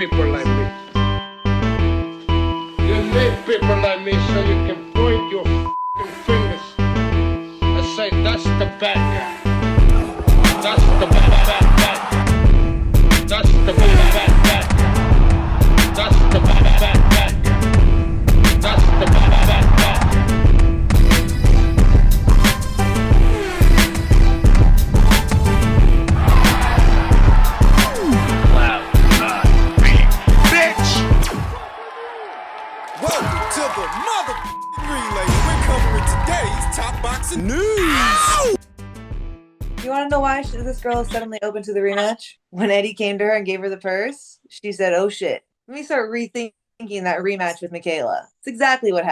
people like me. You need people like me so you can point your f***ing fingers and say, that's the bad guy. That's the bad guy. That's the bad guy. That's the bad guy. That's the bad guy. To the mother relay, we're covering today's top boxing news. You want to know why this girl is suddenly open to the rematch? When Eddie came to her and gave her the purse, she said, oh shit, let me start rethinking that rematch with Michaela. It's exactly what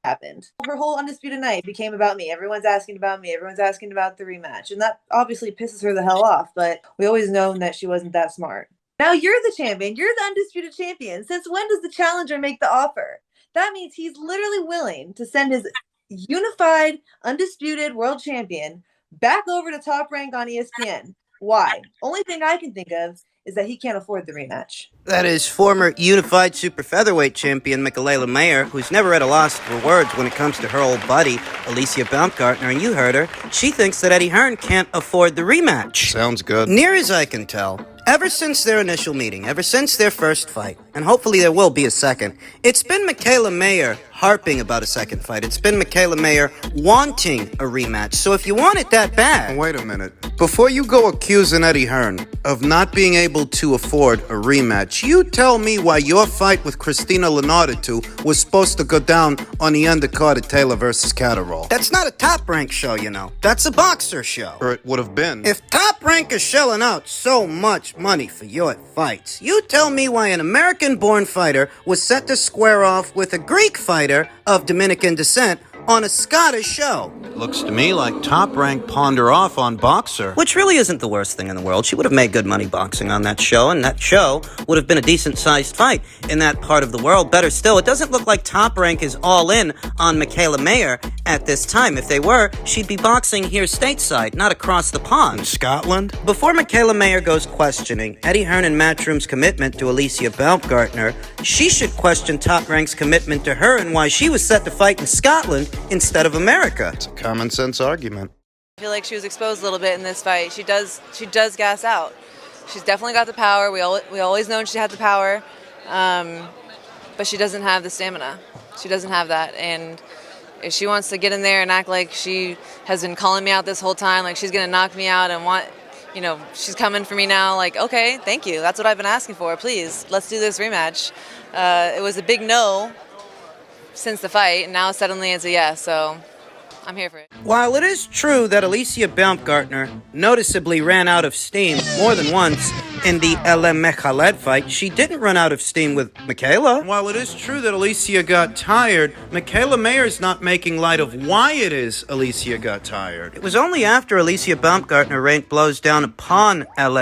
happened. Her whole Undisputed Night became about me. Everyone's asking about me. Everyone's asking about the rematch. And that obviously pisses her the hell off, but we always known that she wasn't that smart. Now you're the champion. You're the undisputed champion. Since when does the challenger make the offer? That means he's literally willing to send his unified, undisputed world champion back over to Top Rank on ESPN. Why? Only thing I can think of is that he can't afford the rematch. That is former unified super featherweight champion Michaela Mayer, who's never at a loss for words when it comes to her old buddy, Alicia Baumgardner, and you heard her. She thinks that Eddie Hearn can't afford the rematch. Sounds good. Near as I can tell, ever since their initial meeting, ever since their first fight, and hopefully there will be a second, it's been Michaela Mayer harping about a second fight. It's been Michaela Mayer wanting a rematch. So if you want it that bad... Wait a minute. Before you go accusing Eddie Hearn of not being able to afford a rematch, you tell me why your fight with Christina Leonardo was supposed to go down on the undercard of Taylor versus Catterall. That's not a Top Rank show, you know. That's a boxer show. Or it would have been. If Top Rank is shelling out so much money for your fights, you tell me why an American-born fighter was set to square off with a Greek fighter of Dominican descent on a Scottish show. Looks to me like Top Rank pawned her off on Boxer. Which really isn't the worst thing in the world. She would have made good money boxing on that show, and that show would have been a decent-sized fight in that part of the world. Better still, it doesn't look like Top Rank is all in on Michaela Mayer at this time. If they were, she'd be boxing here stateside, not across the pond. In Scotland? Before Michaela Mayer goes questioning Eddie Hearn and Matchroom's commitment to Alicia Baumgardner, she should question Top Rank's commitment to her and why she was set to fight in Scotland instead of America. It's a common sense argument. I feel like she was exposed a little bit in this fight. She does gas out. She's definitely got the power. We always known she had the power, but she doesn't have the stamina. She doesn't have that, and if she wants to get in there and act like she has been calling me out this whole time, like she's gonna knock me out and she's coming for me now, like, okay, thank you. That's what I've been asking for. Please, let's do this rematch. It was a big no since the fight, and now suddenly it's a yes, so I'm here for it. While it is true that Alicia Baumgardner noticeably ran out of steam more than once in the El fight, she didn't run out of steam with Michaela. While it is true that Alicia got tired, Michaela Mayer's not making light of why it is Alicia got tired. It was only after Alicia Baumgardner rained blows down upon El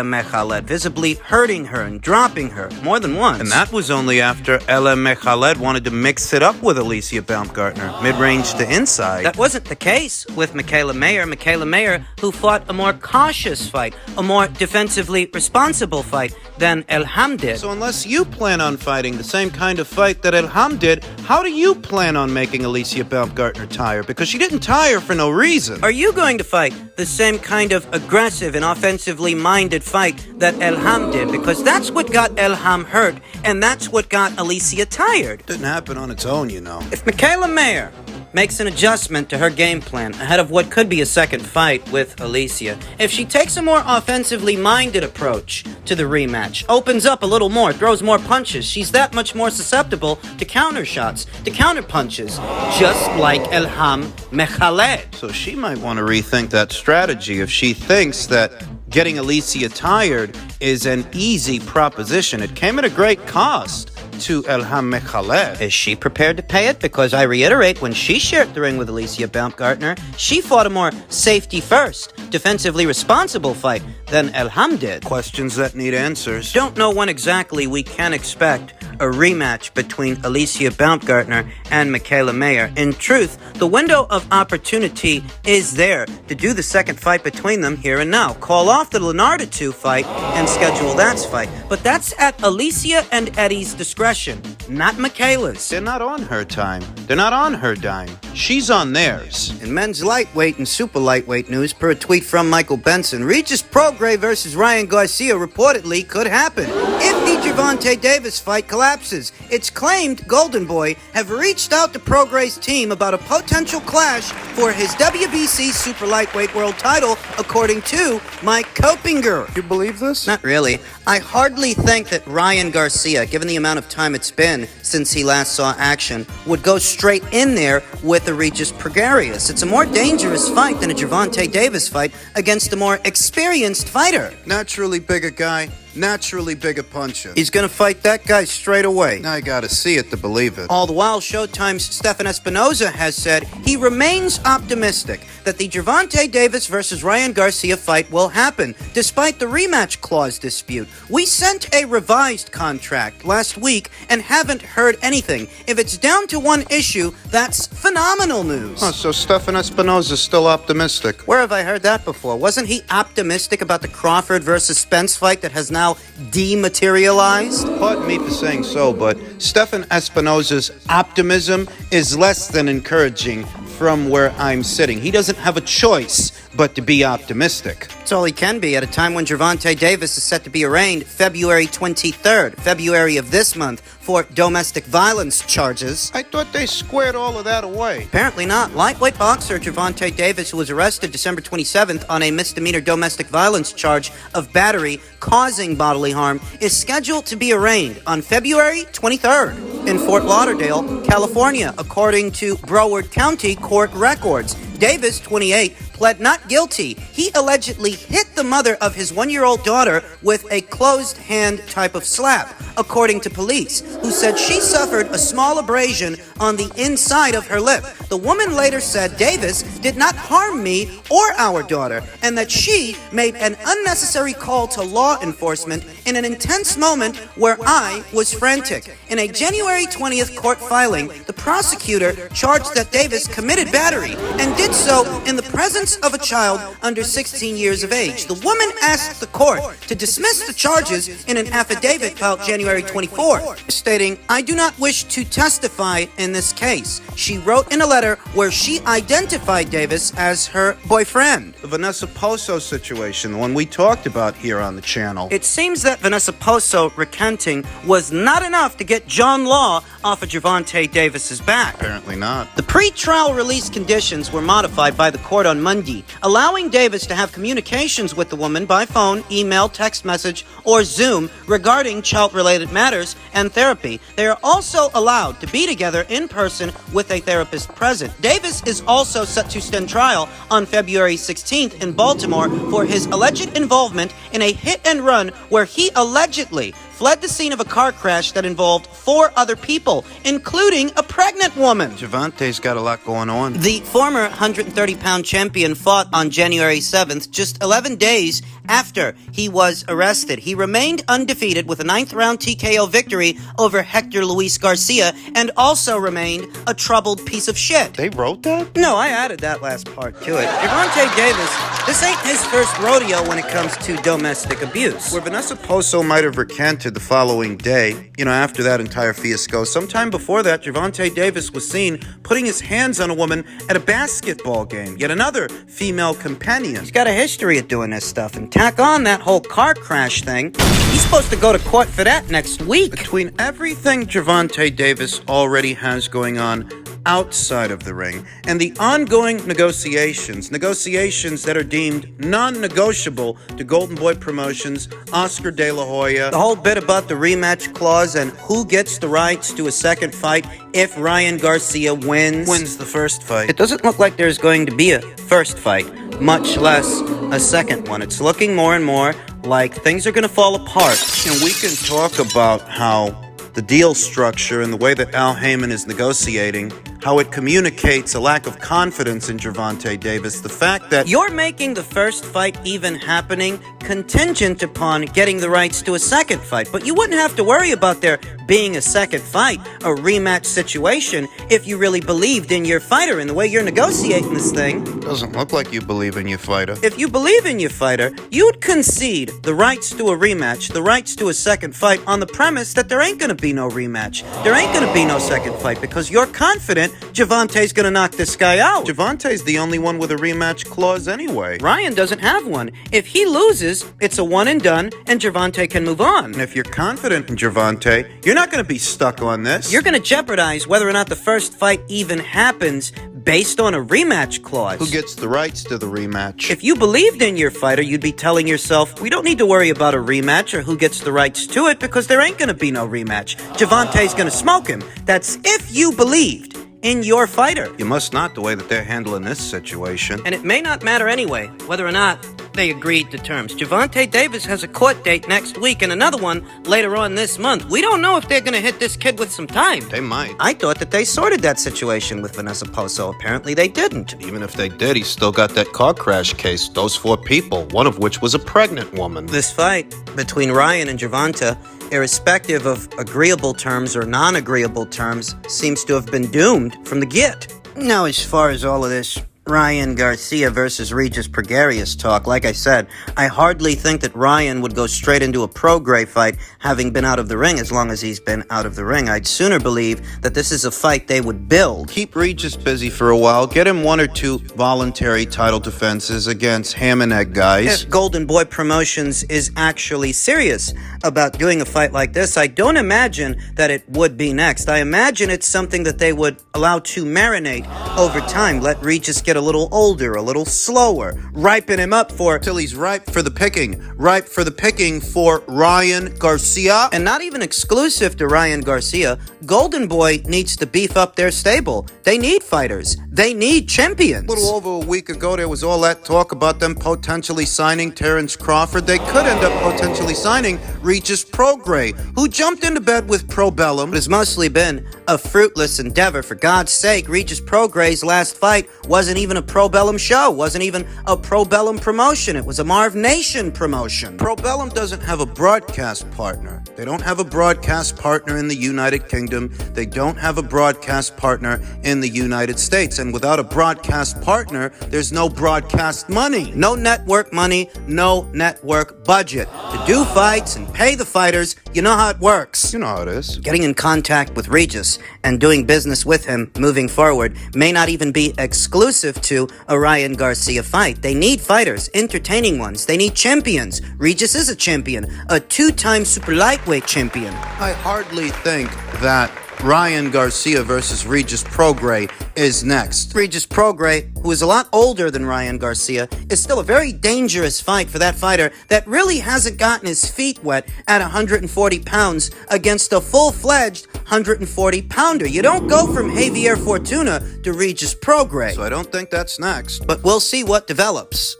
visibly hurting her and dropping her more than once. And that was only after El wanted to mix it up with Alicia Baumgardner, mid-range to inside. That wasn't the case with Michaela Mayer. Michaela Mayer, who fought a more cautious fight, a more defensively responsible fight than Elham did. So unless you plan on fighting the same kind of fight that Elham did, how do you plan on making Alicia Baumgardner tire? Because she didn't tire for no reason. Are you going to fight the same kind of aggressive and offensively minded fight that Elham did? Because that's what got Elham hurt, and that's what got Alicia tired. It didn't happen on its own, you know. If Michaela Mayer makes an adjustment to her game plan ahead of what could be a second fight with Alicia, if she takes a more offensively minded approach to the rematch, opens up a little more, throws more punches, she's that much more susceptible to counter shots, to counter punches, just like Elham Mekhaled. So she might want to rethink that strategy if she thinks that getting Alicia tired is an easy proposition. It came at a great cost to Elham Mekhaled. Is she prepared to pay it? Because I reiterate, when she shared the ring with Alicia Baumgardner, she fought a more safety-first, defensively responsible fight than Elham did. Questions that need answers. Don't know when exactly we can expect a rematch between Alicia Baumgardner and Michaela Mayer. In truth, the window of opportunity is there to do the second fight between them here and now. Call off the Leonardo 2 fight and schedule that fight. But that's at Alicia and Eddie's discretion, not Michaela's. They're not on her time. They're not on her dime. She's on theirs. In men's lightweight and super lightweight news, per a tweet from Michael Benson, Regis Prograis versus Ryan Garcia reportedly could happen if the Gervonta Davis fight collapses. It's claimed Golden Boy have reached out to Prograis' team about a potential clash for his WBC super lightweight world title, according to Mike Kopinger. You believe this? Not really. I hardly think that Ryan Garcia, given the amount of time it's been since he last saw action, would go straight in there with a Regis Prograis. It's a more dangerous fight than a Gervonta Davis fight against a more experienced fighter. Naturally bigger guy, naturally bigger puncher. He's gonna fight that guy straight away. I gotta see it to believe it. All the while, Showtime's Stefan Espinoza has said he remains optimistic that the Gervonta Davis versus Ryan Garcia fight will happen, despite the rematch clause dispute. We sent a revised contract last week and haven't heard anything. If it's down to one issue, that's phenomenal news. Oh, so Stefan Espinoza's still optimistic. Where have I heard that before? Wasn't he optimistic about the Crawford versus Spence fight that has now dematerialized? Pardon me for saying so, but Stefan Espinoza's optimism is less than encouraging from where I'm sitting. He doesn't have a choice but to be optimistic. That's all he can be at a time when Gervonta Davis is set to be arraigned February 23rd, February of this month, for domestic violence charges. I thought they squared all of that away. Apparently not. Lightweight boxer Gervonta Davis, who was arrested December 27th on a misdemeanor domestic violence charge of battery causing bodily harm, is scheduled to be arraigned on February 23rd in Fort Lauderdale, California, according to Broward County court records. Davis, 28, pled not guilty. He allegedly hit the mother of his one-year-old daughter with a closed hand type of slap, according to police, who said she suffered a small abrasion on the inside of her lip. The woman later said Davis did not harm me or our daughter, and that she made an unnecessary call to law enforcement in an intense moment where I was frantic. In a January 20th court filing, the prosecutor charged that Davis committed battery and did so in the presence of a child under 16 years of age. The woman asked the court to dismiss the charges in an affidavit filed January 24th, stating, "I do not wish to testify in this case." She wrote in a letter where she identified Davis as her boyfriend. The Vanessa Poso situation, the one we talked about here on the channel. It seems that Vanessa Poso recanting was not enough to get John Law off of Gervonta Davis's back. Apparently not. The pre-trial release conditions were modified by the court on Monday, allowing Davis to have communications with the woman by phone, email, text message, or Zoom regarding child-related matters and therapy. They are also allowed to be together in person with a therapist present. Davis is also set to stand trial on February 16th in Baltimore for his alleged involvement in a hit-and-run where he allegedly fled the scene of a car crash that involved 4 other people, including a pregnant woman. Gervonta's got a lot going on. The former 130-pound champion fought on January 7th, just 11 days after he was arrested. He remained undefeated with a 9th-round TKO victory over Hector Luis Garcia, and also remained a troubled piece of shit. They wrote that? No, I added that last part to it. Gervonta Davis, this ain't his first rodeo when it comes to domestic abuse. Where Vanessa Poso might have recanted the following day, after that entire fiasco, sometime before that, Gervonta Davis was seen putting his hands on a woman at a basketball game. Yet another female companion. He's got a history of doing this stuff, and tack on that whole car crash thing. He's supposed to go to court for that next week. Between everything Gervonta Davis already has going on outside of the ring and the ongoing negotiations that are deemed non-negotiable to Golden Boy Promotions, Oscar De La Hoya. The whole bit about the rematch clause and who gets the rights to a second fight if Ryan Garcia wins the first fight. It doesn't look like there's going to be a first fight, much less a second one. It's looking more and more like things are going to fall apart. And we can talk about how the deal structure and the way that Al Heyman is negotiating, how it communicates a lack of confidence in Gervonta Davis. The fact that You're making the first fight even happening contingent upon getting the rights to a second fight. But you wouldn't have to worry about there being a second fight, a rematch situation, if you really believed in your fighter and the way you're negotiating this thing. doesn't look like you believe in your fighter. If you believe in your fighter, you'd concede the rights to a rematch, the rights to a second fight on the premise that there ain't gonna be no rematch. There ain't gonna be no second fight because you're confident Gervonta's gonna knock this guy out. Gervonta's the only one with a rematch clause anyway. Ryan doesn't have one. If he loses, it's a one and done, and Gervonta can move on. And if you're confident in Gervonta, you're not going to be stuck on this. You're gonna jeopardize whether or not the first fight even happens based on a rematch clause. Who gets the rights to the rematch? If you believed in your fighter, you'd be telling yourself, we don't need to worry about a rematch or who gets the rights to it because there ain't gonna be no rematch. Gervonta's gonna smoke him. That's if you believed in your fighter. You must not, the way that they're handling this situation. And it may not matter anyway, whether or not they agreed to terms. Gervonta Davis has a court date next week and another one later on this month. We don't know if they're gonna hit this kid with some time. They might. I thought that they sorted that situation with Vanessa Poso. Apparently they didn't. Even if they did, he's still got that car crash case. Those 4 people, one of which was a pregnant woman. This fight between Ryan and Gervonta, irrespective of agreeable terms or non-agreeable terms, seems to have been doomed from the get. Now, as far as all of this Ryan Garcia versus Regis Pregarious talk, like I said, I hardly think that Ryan would go straight into a pro-Gray fight having been out of the ring as long as he's been out of the ring. I'd sooner believe that this is a fight they would build. Keep Regis busy for a while. Get him 1 or 2 voluntary title defenses against ham and egg guys. If Golden Boy Promotions is actually serious about doing a fight like this, I don't imagine that it would be next. I imagine it's something that they would allow to marinate over time. Let Regis get a little older, a little slower, ripen him up for Till he's ripe for the picking. Ripe for the picking for Ryan Garcia. And not even exclusive to Ryan Garcia, Golden Boy needs to beef up their stable. They need fighters. They need champions. A little over a week ago, there was all that talk about them potentially signing Terrence Crawford. They could end up potentially signing Regis Prograis, who jumped into bed with Probellum. It has mostly been a fruitless endeavor. For God's sake, Regis Prograis' last fight wasn't even a Probellum show, wasn't even a Probellum promotion. It was a Marv Nation promotion. Probellum doesn't have a broadcast partner. They don't have a broadcast partner in the United Kingdom. They don't have a broadcast partner in the United States. And without a broadcast partner, there's no broadcast money. No network money, no network budget. To do fights and pay the fighters, you know how it works. You know how it is. Getting in contact with Regis and doing business with him moving forward may not even be exclusive to a Ryan Garcia fight. They need fighters, entertaining ones. They need champions. Regis is a champion, a 2-time super lightweight champion. I hardly think that Ryan Garcia versus Regis Prograis is next. Regis Prograis, who is a lot older than Ryan Garcia, is still a very dangerous fight for that fighter that really hasn't gotten his feet wet at 140 pounds against a full-fledged 140-pounder. You don't go from Javier Fortuna to Regis Prograis. So I don't think that's next. But we'll see what develops.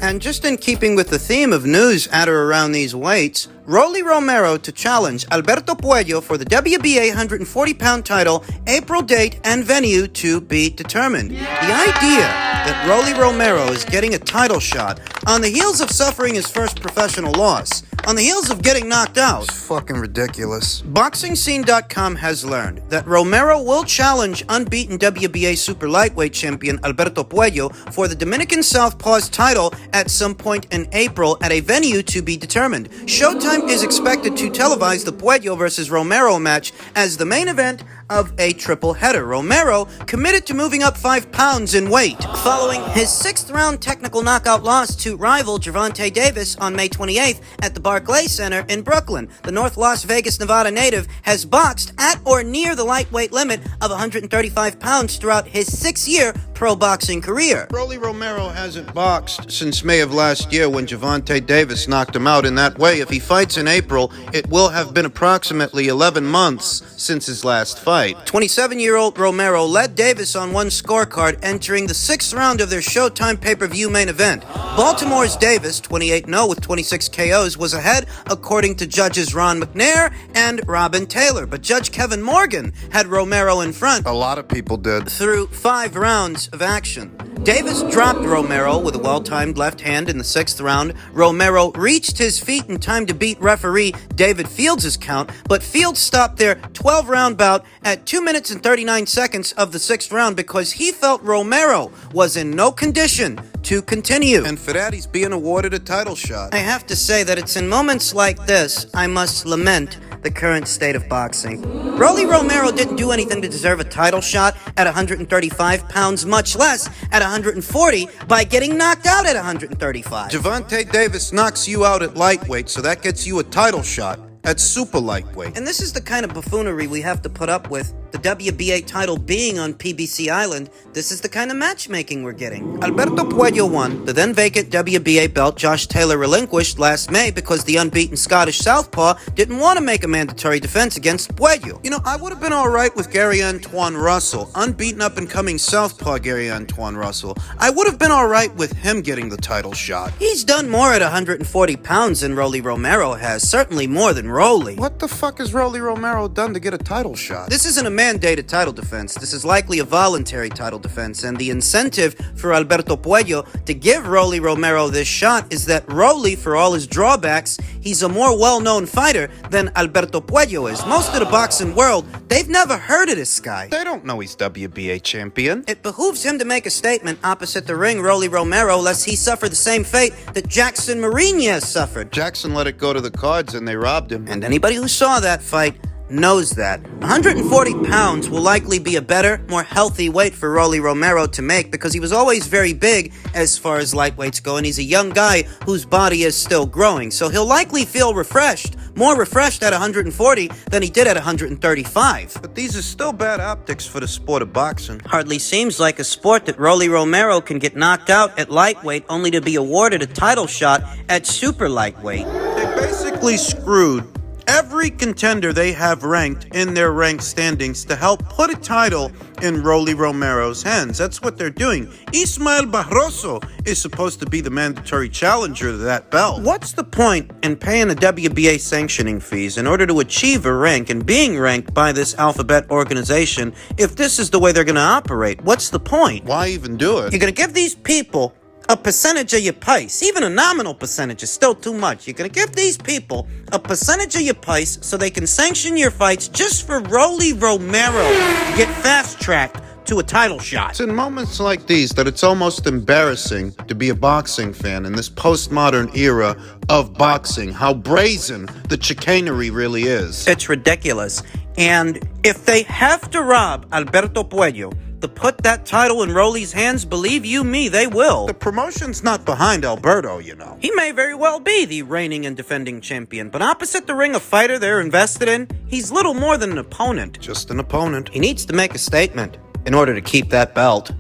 And just in keeping with the theme of news at or around these weights, Rolly Romero to challenge Alberto Puello for the WBA 140-pound title, April date and venue to be determined. The idea that Rolly Romero is getting a title shot on the heels of suffering his first professional loss, on the heels of getting knocked out. It's fucking ridiculous. BoxingScene.com has learned that Romero will challenge unbeaten WBA super lightweight champion Alberto Puello for the Dominican Southpaw's title at some point in April at a venue to be determined. Showtime is expected to televise the Puello versus Romero match as the main event of a triple header. Romero committed to moving up 5 pounds in weight following his 6th-round technical knockout loss to rival Gervonta Davis on May 28th at the Barclays Center in Brooklyn. The North Las Vegas, Nevada native has boxed at or near the lightweight limit of 135 pounds throughout his 6-year pro boxing career. Rolly Romero hasn't boxed since May of last year when Gervonta Davis knocked him out in that way. If he fights in April, it will have been approximately 11 months since his last fight. 27-year-old Romero led Davis on one scorecard entering the 6th round of their Showtime pay-per-view main event. Baltimore's Davis, 28-0 with 26 KOs, was ahead according to judges Ron McNair and Robin Taylor, but Judge Kevin Morgan had Romero in front. A lot of people did. Through 5 rounds of action. Davis dropped Romero with a well-timed left hand in the 6th round. Romero reached his feet in time to beat referee David Fields' count, but Fields stopped their 12-round bout at 2 minutes and 39 seconds of the 6th round because he felt Romero was in no condition to continue. And for that, he's being awarded a title shot. I have to say that it's in moments like this I must lament the current state of boxing. Rolly Romero didn't do anything to deserve a title shot at 135 pounds, much less at 140 by getting knocked out at 135. Gervonta Davis knocks you out at lightweight, so that gets you a title shot at super lightweight. And this is the kind of buffoonery we have to put up with. The WBA title being on PBC Island, this is the kind of matchmaking we're getting. Alberto Puello won. The then vacant WBA belt Josh Taylor relinquished last May because the unbeaten Scottish southpaw didn't want to make a mandatory defense against Puello. You know, I would have been alright with Gary Antoine Russell, unbeaten up-and-coming southpaw Gary Antoine Russell. I would have been alright with him getting the title shot. He's done more at 140 pounds than Rolly Romero has, certainly more than Rolly. What the fuck has Rolly Romero done to get a title shot? This isn't a mandated title defense. This is likely a voluntary title defense, and the incentive for Alberto Puello to give Rolly Romero this shot is that Rolly, for all his drawbacks, he's a more well-known fighter than Alberto Puello is. Most of the boxing world, they've never heard of this guy. They don't know he's WBA champion. It behooves him to make a statement opposite the ring, Rolly Romero, lest he suffer the same fate that Jackson Marinez suffered. Jackson let it go to the cards and they robbed him. And anybody who saw that fight knows that. 140 pounds will likely be a better, more healthy weight for Rolly Romero to make because he was always very big as far as lightweights go, and he's a young guy whose body is still growing. So he'll likely feel refreshed, more refreshed at 140 than he did at 135. But these are still bad optics for the sport of boxing. Hardly seems like a sport that Rolly Romero can get knocked out at lightweight only to be awarded a title shot at super lightweight. They basically screwed every contender they have ranked in their ranked standings to help put a title in Rolly Romero's hands. That's what they're doing. Ismael Barroso is supposed to be the mandatory challenger to that belt. What's the point in paying the WBA sanctioning fees in order to achieve a rank and being ranked by this alphabet organization if this is the way they're going to operate? What's the point? Why even do it? You're going to give these people a percentage of your price. Even a nominal percentage is still too much. You're going to give these people a percentage of your price so they can sanction your fights just for Rolly Romero to get fast-tracked to a title shot. It's in moments like these that it's almost embarrassing to be a boxing fan in this postmodern era of boxing. How brazen the chicanery really is. It's ridiculous. And if they have to rob Alberto Puello to put that title in Rolly's hands, believe you me, they will. The promotion's not behind Alberto, you know. He may very well be the reigning and defending champion, but opposite the ring a fighter they're invested in, he's little more than an opponent. Just an opponent. He needs to make a statement in order to keep that belt.